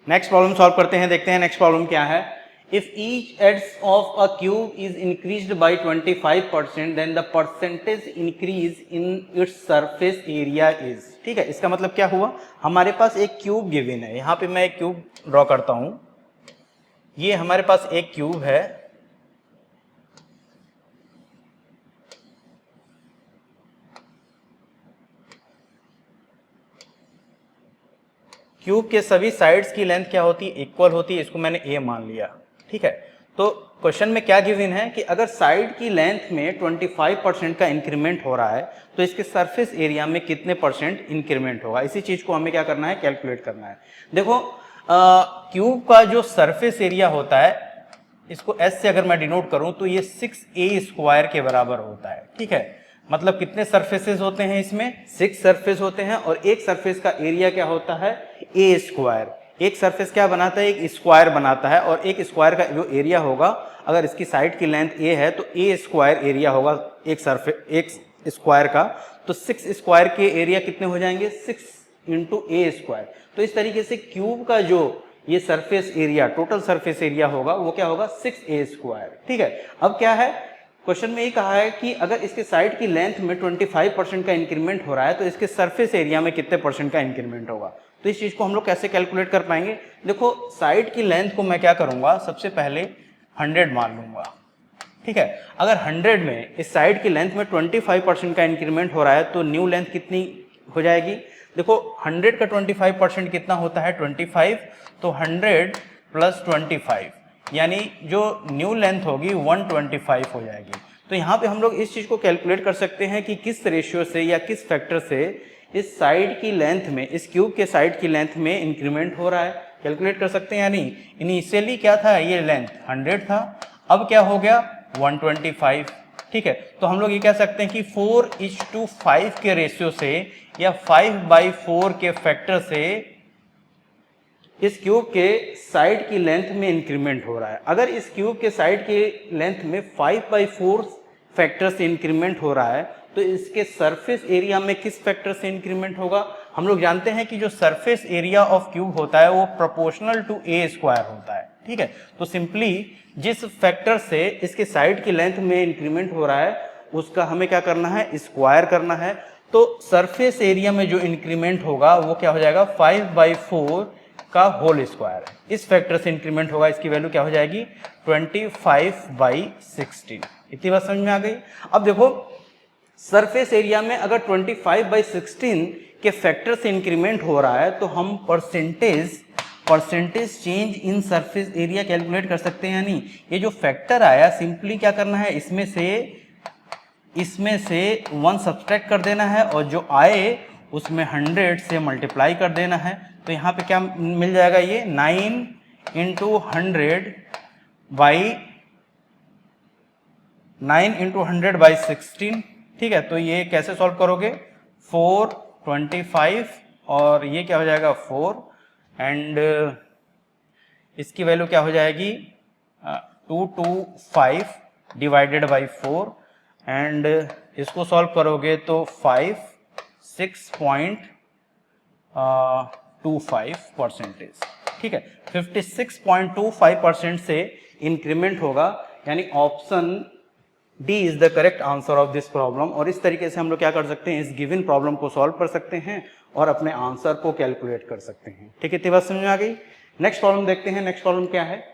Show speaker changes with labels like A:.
A: Next problem solve करते हैं, देखते हैं नेक्स्ट प्रॉब्लम क्या है। If each edge of a cube is increased by 25% then the percentage increase in its surface area is. ठीक है, इसका मतलब क्या हुआ, हमारे पास एक क्यूब गिवन है, यहाँ पे मैं एक क्यूब ड्रॉ करता हूं। ये हमारे पास एक क्यूब है, क्यूब के सभी साइड्स की लेंथ क्या होती है, इक्वल होती है, इसको मैंने ए मान लिया। ठीक है, तो क्वेश्चन में क्या गिवन है कि अगर साइड की लेंथ में 25% का इंक्रीमेंट हो रहा है तो इसके सरफेस एरिया में कितने परसेंट इंक्रीमेंट होगा। इसी चीज को हमें क्या करना है, कैलकुलेट करना है। देखो क्यूब का जो सरफेस एरिया होता है, इसको एस से अगर मैं डिनोट करूं तो ये 6a² के बराबर होता है। ठीक है, मतलब कितने सरफेसेस होते हैं इसमें, 6 सरफेस होते हैं और एक सरफेस का एरिया क्या होता है, a²। एक सरफेस क्या बनाता है, एक स्क्वायर बनाता है, और एक स्क्वायर का जो एरिया होगा, अगर इसकी साइड की लेंथ a है तो a² एरिया होगा एक स्क्वायर का, तो 6 स्क्वायर के एरिया कितने हो जाएंगे, 6 × a²। तो इस तरीके से क्यूब का जो ये surface area, total surface area होगा वो क्या होगा, 6a²। ठीक है, अब क्या है, क्वेश्चन में ये कहा है कि अगर इसके साइड की लेंथ में 25% का इंक्रीमेंट हो रहा है तो इसके सरफेस एरिया में कितने परसेंट का इंक्रीमेंट होगा। तो इस चीज को हम लोग कैसे कैलकुलेट कर पाएंगे। देखो साइड की लेंथ को मैं क्या करूंगा, सबसे पहले 100 मान लूंगा। ठीक है, अगर 100 में इस साइड की लेंथ में 25% का इंक्रीमेंट हो रहा है तो न्यू लेंथ कितनी हो जाएगी। देखो 100 का 25% कितना होता है, 25, तो 100 + 25 यानी जो न्यू लेंथ होगी 125 हो जाएगी। तो यहाँ पे हम लोग इस चीज को कैलकुलेट कर सकते हैं कि किस रेशियो से या किस फैक्टर से इस साइड की लेंथ में, इस क्यूब के साइड की लेंथ में इंक्रीमेंट हो रहा है, कैलकुलेट कर सकते हैं या नहीं। इनिशियली क्या था, ये लेंथ 100 था, अब क्या हो गया 125। ठीक है, तो हम लोग ये कह सकते हैं कि 4:5 के रेशियो से या 5/4 के फैक्टर से इस क्यूब के साइड की लेंथ में इंक्रीमेंट हो रहा है। अगर इस क्यूब के साइड की लेंथ में 5/4 फैक्टर से इंक्रीमेंट हो रहा है तो इसके सरफेस एरिया में किस फैक्टर से इंक्रीमेंट होगा। हम लोग जानते हैं कि जो सरफेस एरिया ऑफ क्यूब होता है वो प्रोपोर्शनल टू a² होता है। ठीक है, तो सिंपली जिस फैक्टर से इसके साइड की लेंथ में इंक्रीमेंट हो रहा है उसका हमें क्या करना है, स्क्वायर करना है। तो सरफेस एरिया में जो इंक्रीमेंट होगा वो क्या हो जाएगा, 5/4 का होल स्क्वायर है। इस फैक्टर से इंक्रीमेंट होगा, इसकी वैल्यू क्या हो जाएगी 25/16। इतनी बात समझ में आ गई। अब देखो सरफेस एरिया में अगर 25/16 के फैक्टर से इंक्रीमेंट हो रहा है तो हम percentage change in surface area calculate कर सकते हैं या नहीं। ये जो फैक्टर आया सिंपली क्या करना है, इसमें से 1 सब्सट्रैक्ट कर देना है और जो आए उसमें 100 से मल्टीप्लाई कर देना है। तो यहाँ पे क्या मिल जाएगा, ये 9 × 100/16। ठीक है, तो ये कैसे सॉल्व करोगे, 425 और ये क्या हो जाएगा 4 एंड इसकी वैल्यू क्या हो जाएगी 225 / 4 एंड इसको सॉल्व करोगे तो 56.25%। ठीक है, 56.25% से इंक्रीमेंट होगा, यानी option D is the correct answer of this problem. और इस तरीके से हम लोग क्या कर सकते हैं, इस गिवन प्रॉब्लम को सॉल्व कर सकते हैं और अपने आंसर को कैलकुलेट कर सकते हैं। ठीक है, इतनी बात समझ में आ गई। नेक्स्ट प्रॉब्लम देखते हैं, नेक्स्ट प्रॉब्लम क्या है।